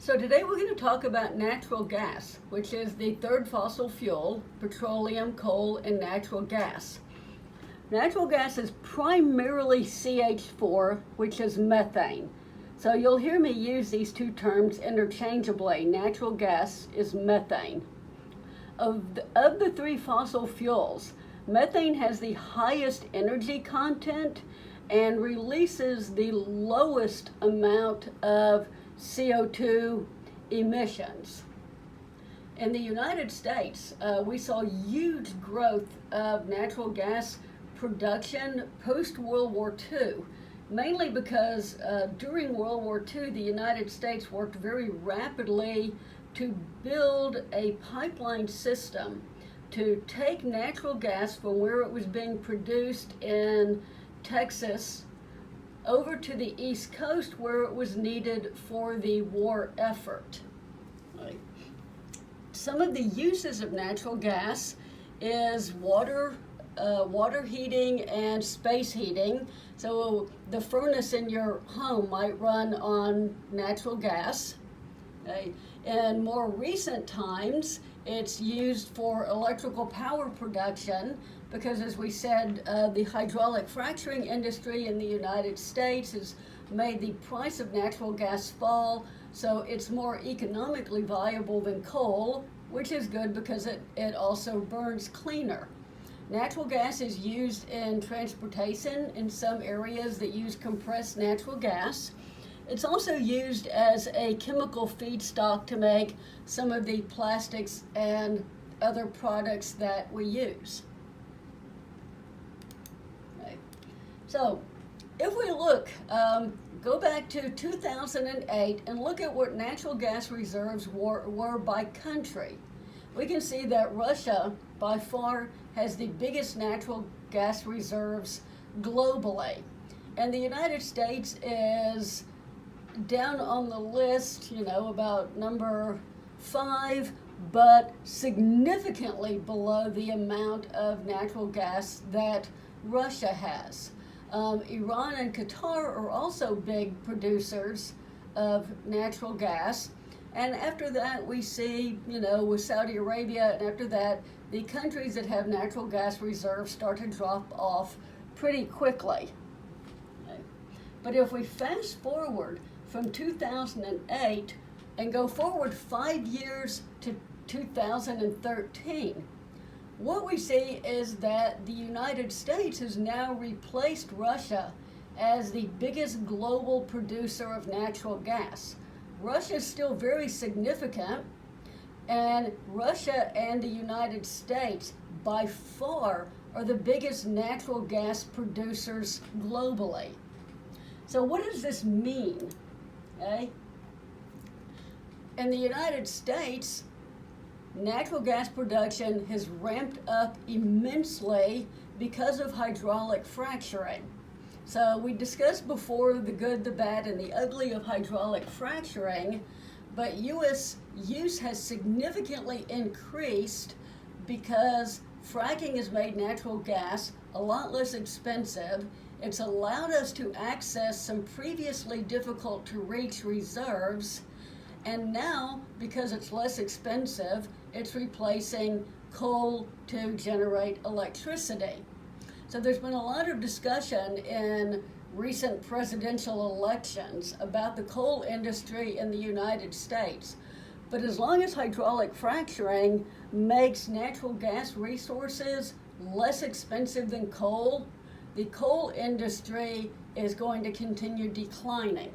So today we're going to talk about natural gas, which is the third fossil fuel: petroleum, coal, and natural gas. Natural gas is primarily CH4, which is methane. So you'll hear me use these two terms interchangeably. Natural gas is methane. Of the three fossil fuels, methane has the highest energy content and releases the lowest amount of CO2 emissions. In the United States, we saw huge growth of natural gas production post-World War II, mainly because during World War II, the United States worked very rapidly to build a pipeline system to take natural gas from where it was being produced in Texas over to the East Coast where it was needed for the war effort. Right. Some of the uses of natural gas is water heating and space heating. So the furnace in your home might run on natural gas. Okay. In more recent times, it's used for electrical power production because, as we said, the hydraulic fracturing industry in the United States has made the price of natural gas fall, so it's more economically viable than coal, which is good because it also burns cleaner. Natural gas is used in transportation in some areas that use compressed natural gas. It's also used as a chemical feedstock to make some of the plastics and other products that we use. Okay. So, if we look, go back to 2008 and look at what natural gas reserves were by country. We can see that Russia, by far, has the biggest natural gas reserves globally. And the United States is down on the list, about number 5, but significantly below the amount of natural gas that Russia has. Iran and Qatar are also big producers of natural gas. And after that, we see, with Saudi Arabia, and after that, the countries that have natural gas reserves start to drop off pretty quickly. Okay. But if we fast forward from 2008 and go forward 5 years to 2013, what we see is that the United States has now replaced Russia as the biggest global producer of natural gas. Russia is still very significant, and Russia and the United States by far are the biggest natural gas producers globally. So what does this mean? Okay. In the United States, natural gas production has ramped up immensely because of hydraulic fracturing. So we discussed before the good, the bad, and the ugly of hydraulic fracturing, but U.S. use has significantly increased because fracking has made natural gas a lot less expensive. It's allowed us to access some previously difficult to reach reserves, and now, because it's less expensive, it's replacing coal to generate electricity. So there's been a lot of discussion in recent presidential elections about the coal industry in the United States. But as long as hydraulic fracturing makes natural gas resources less expensive than coal, the coal industry is going to continue declining.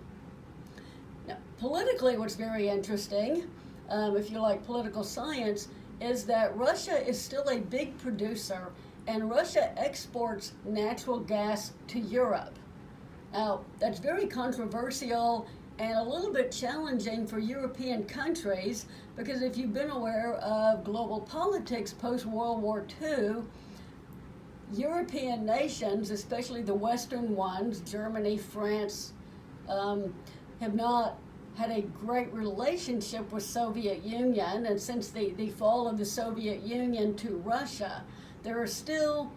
Now, politically, what's very interesting, if you like political science, is that Russia is still a big producer, and Russia exports natural gas to Europe. Now, that's very controversial and a little bit challenging for European countries, because if you've been aware of global politics post-World War II, European nations, especially the Western ones, Germany, France, have not had a great relationship with Soviet Union, and since the fall of the Soviet Union to Russia, there are still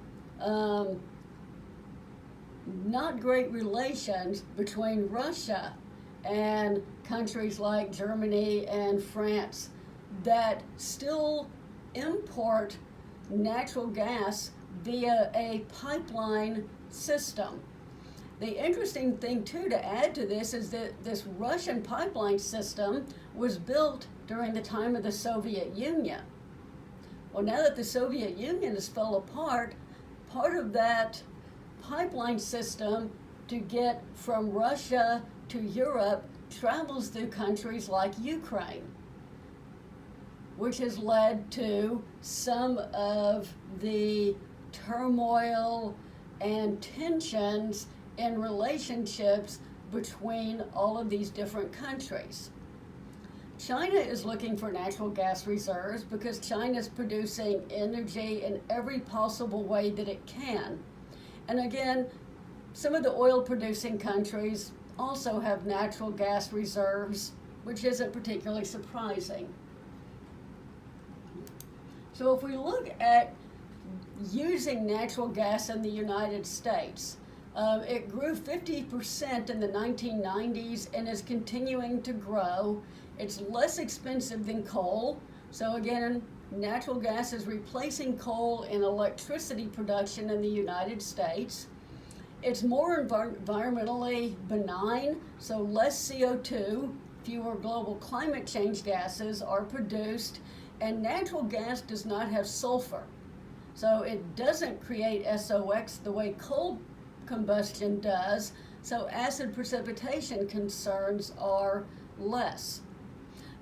not great relations between Russia and countries like Germany and France that still import natural gas via a pipeline system. The interesting thing, too, to add to this is that this Russian pipeline system was built during the time of the Soviet Union. Well, now that the Soviet Union has fell apart, part of that pipeline system to get from Russia to Europe travels through countries like Ukraine, which has led to some of the turmoil and tensions in relationships between all of these different countries. China is looking for natural gas reserves because China is producing energy in every possible way that it can. And again, some of the oil-producing countries also have natural gas reserves, which isn't particularly surprising. So if we look at using natural gas in the United States, it grew 50% in the 1990s and is continuing to grow. It's less expensive than coal. So again, natural gas is replacing coal in electricity production in the United States. It's more environmentally benign, so less CO2, fewer global climate change gases are produced, and natural gas does not have sulfur. So it doesn't create SOx the way coal combustion does, so acid precipitation concerns are less.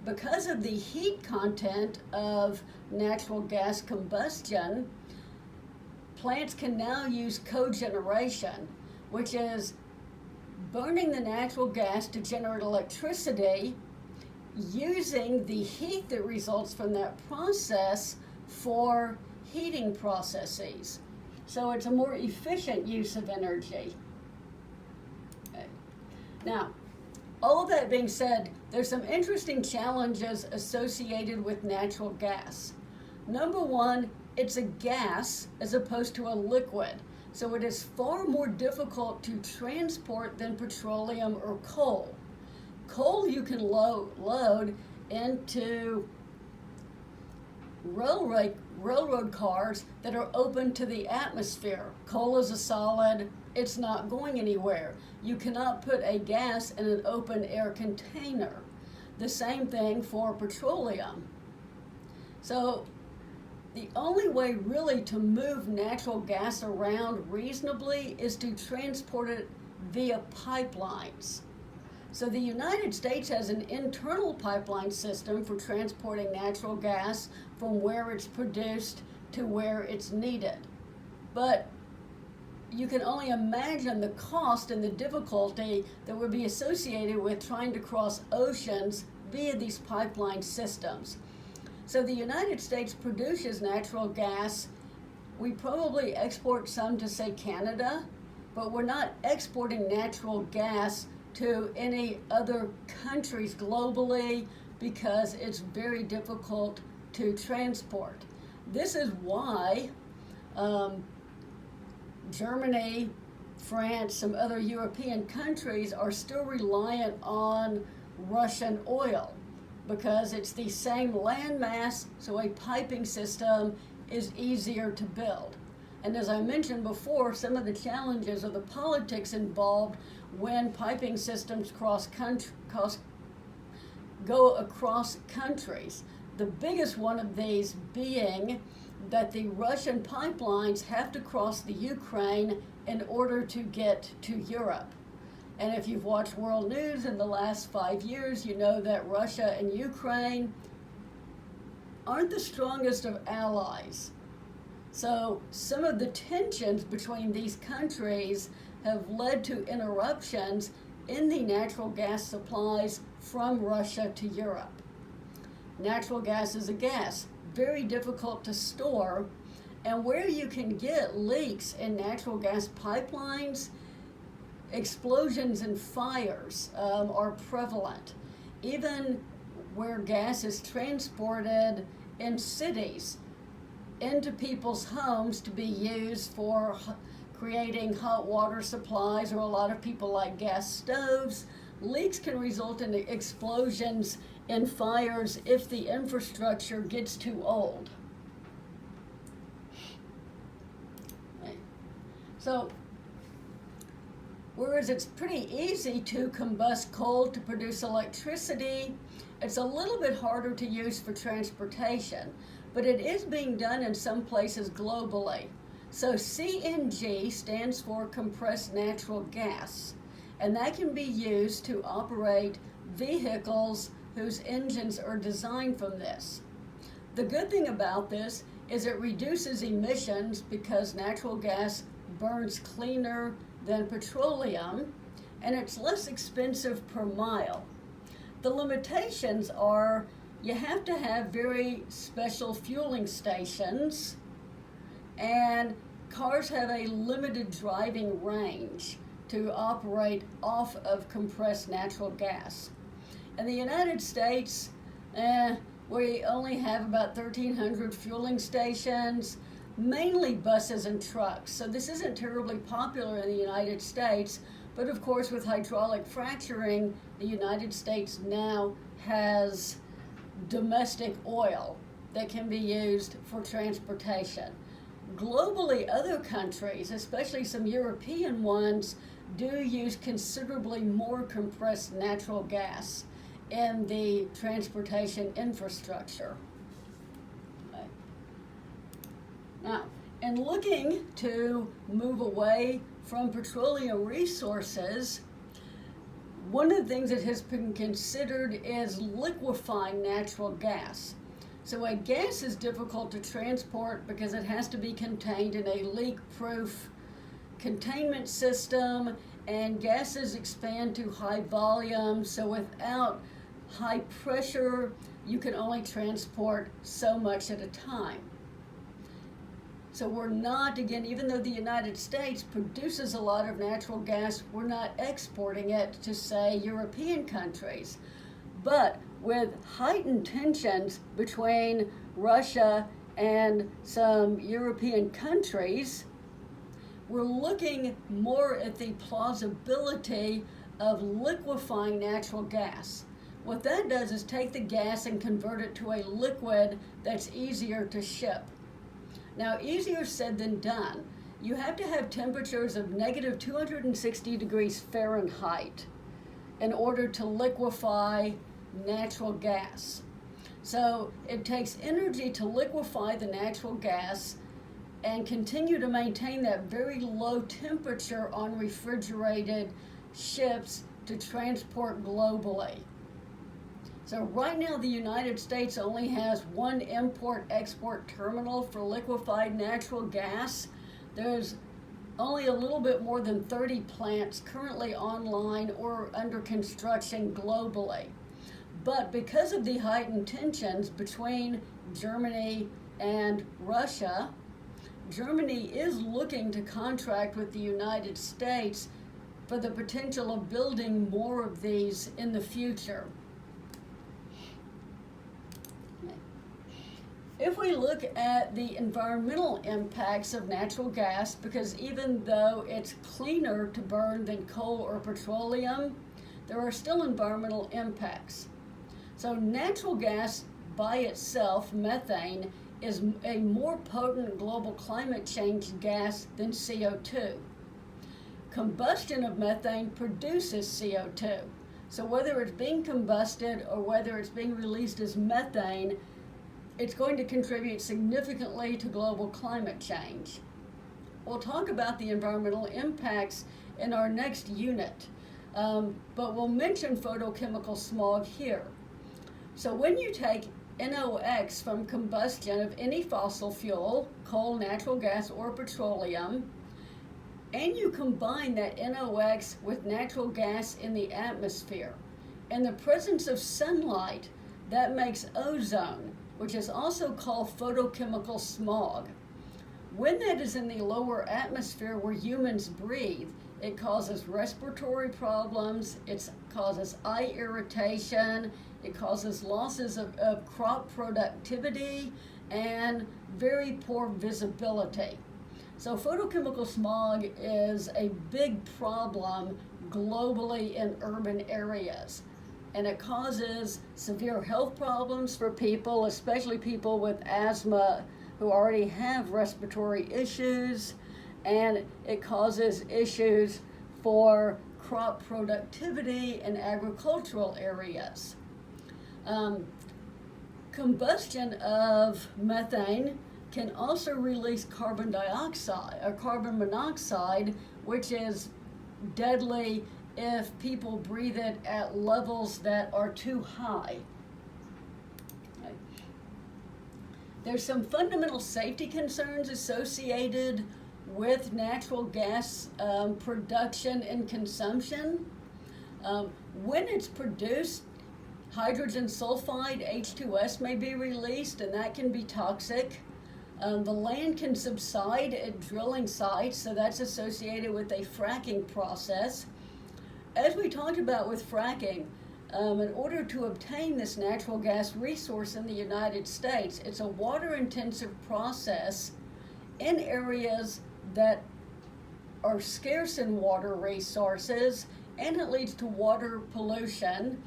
Because of the heat content of natural gas combustion, plants can now use cogeneration, which is burning the natural gas to generate electricity, using the heat that results from that process for heating processes. So it's a more efficient use of energy. Okay. Now, all of that being said, there's some interesting challenges associated with natural gas. Number one, it's a gas as opposed to a liquid. So it is far more difficult to transport than petroleum or coal. Coal you can load into railroad cars that are open to the atmosphere. Coal is a solid, it's not going anywhere. You cannot put a gas in an open air container. The same thing for petroleum. So the only way really to move natural gas around reasonably is to transport it via pipelines. So the United States has an internal pipeline system for transporting natural gas from where it's produced to where it's needed. But you can only imagine the cost and the difficulty that would be associated with trying to cross oceans via these pipeline systems. So the United States produces natural gas. We probably export some to, say, Canada, but we're not exporting natural gas to any other countries globally because it's very difficult to transport. This is why Germany, France, some other European countries are still reliant on Russian oil because it's the same land mass, so a piping system is easier to build. And as I mentioned before, some of the challenges are the politics involved when piping systems go across countries. The biggest one of these being that the Russian pipelines have to cross the Ukraine in order to get to Europe. And if you've watched world news in the last 5 years, you know that Russia and Ukraine aren't the strongest of allies. So some of the tensions between these countries have led to interruptions in the natural gas supplies from Russia to Europe. Natural gas is a gas, very difficult to store, and where you can get leaks in natural gas pipelines, explosions and fires are prevalent. Even where gas is transported in cities into people's homes to be used for creating hot water supplies, or a lot of people like gas stoves, leaks can result in explosions and fires if the infrastructure gets too old. Okay. So, whereas it's pretty easy to combust coal to produce electricity, it's a little bit harder to use for transportation, but it is being done in some places globally. So CNG stands for compressed natural gas, and that can be used to operate vehicles whose engines are designed from this. The good thing about this is it reduces emissions because natural gas burns cleaner than petroleum, and it's less expensive per mile. The limitations are you have to have very special fueling stations, and cars have a limited driving range to operate off of compressed natural gas. In the United States, we only have about 1,300 fueling stations, mainly buses and trucks. So this isn't terribly popular in the United States, but of course with hydraulic fracturing, the United States now has domestic oil that can be used for transportation. Globally, other countries, especially some European ones, do use considerably more compressed natural gas in the transportation infrastructure. Okay. Now, in looking to move away from petroleum resources, one of the things that has been considered is liquefying natural gas. So a gas is difficult to transport because it has to be contained in a leak-proof containment system, and gases expand to high volume, so without high pressure, you can only transport so much at a time. So we're not, again, even though the United States produces a lot of natural gas, we're not exporting it to, say, European countries. But with heightened tensions between Russia and some European countries, we're looking more at the plausibility of liquefying natural gas. What that does is take the gas and convert it to a liquid that's easier to ship. Now, easier said than done. You have to have temperatures of negative 260 degrees Fahrenheit in order to liquefy natural gas. So it takes energy to liquefy the natural gas and continue to maintain that very low temperature on refrigerated ships to transport globally. So right now the United States only has one import-export terminal for liquefied natural gas. There's only a little bit more than 30 plants currently online or under construction globally. But because of the heightened tensions between Germany and Russia, Germany is looking to contract with the United States for the potential of building more of these in the future. If we look at the environmental impacts of natural gas, because even though it's cleaner to burn than coal or petroleum, there are still environmental impacts. So natural gas by itself, methane, is a more potent global climate change gas than CO2. Combustion of methane produces CO2. So whether it's being combusted or whether it's being released as methane, it's going to contribute significantly to global climate change. We'll talk about the environmental impacts in our next unit, but we'll mention photochemical smog here. So when you take NOx from combustion of any fossil fuel, coal, natural gas, or petroleum, and you combine that NOx with natural gas in the atmosphere, in the presence of sunlight, that makes ozone, which is also called photochemical smog. When that is in the lower atmosphere where humans breathe, it causes respiratory problems, it causes eye irritation, it causes losses of crop productivity, and very poor visibility. So photochemical smog is a big problem globally in urban areas. And it causes severe health problems for people, especially people with asthma who already have respiratory issues, and it causes issues for crop productivity in agricultural areas. Combustion of methane can also release carbon dioxide or carbon monoxide, which is deadly if people breathe it at levels that are too high. Okay. There's some fundamental safety concerns associated with natural gas production and consumption. When it's produced, hydrogen sulfide, H2S, may be released, and that can be toxic. The land can subside at drilling sites, so that's associated with a fracking process. As we talked about with fracking, in order to obtain this natural gas resource in the United States, it's a water-intensive process in areas that are scarce in water resources, and it leads to water pollution.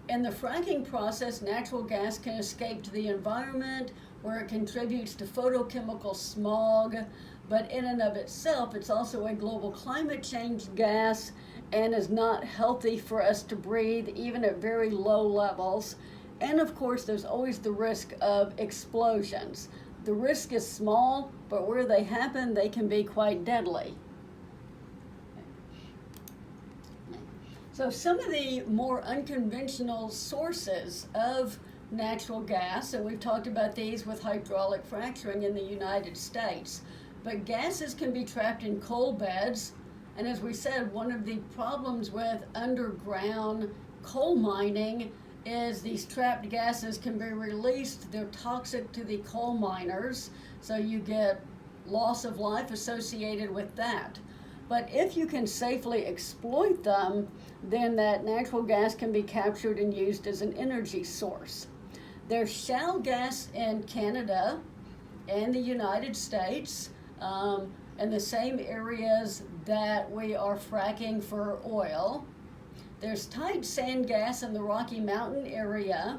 In the fracking process, natural gas can escape to the environment, where it contributes to photochemical smog, but in and of itself, it's also a global climate change gas and is not healthy for us to breathe, even at very low levels. And of course, there's always the risk of explosions. The risk is small, but where they happen, they can be quite deadly. So some of the more unconventional sources of natural gas, and we've talked about these with hydraulic fracturing in the United States, but gases can be trapped in coal beds, and as we said, one of the problems with underground coal mining is these trapped gases can be released. They're toxic to the coal miners, so you get loss of life associated with that. But if you can safely exploit them, then that natural gas can be captured and used as an energy source. There's shale gas in Canada and the United States, in the same areas that we are fracking for oil. There's tight sand gas in the Rocky Mountain area.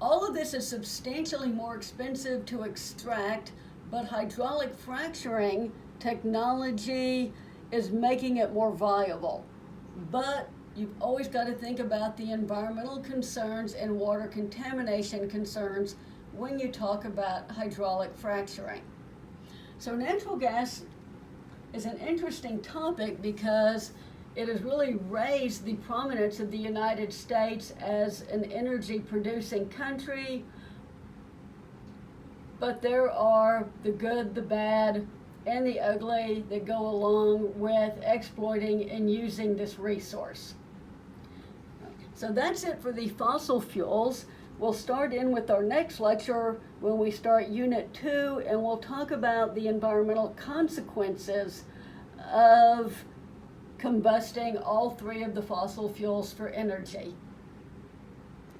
All of this is substantially more expensive to extract, but hydraulic fracturing technology is making it more viable. But you've always got to think about the environmental concerns and water contamination concerns when you talk about hydraulic fracturing. So natural gas is an interesting topic because it has really raised the prominence of the United States as an energy producing country, but there are the good, the bad, and the ugly that go along with exploiting and using this resource. So that's it for the fossil fuels. We'll start in with our next lecture when we start Unit 2, and we'll talk about the environmental consequences of combusting all three of the fossil fuels for energy.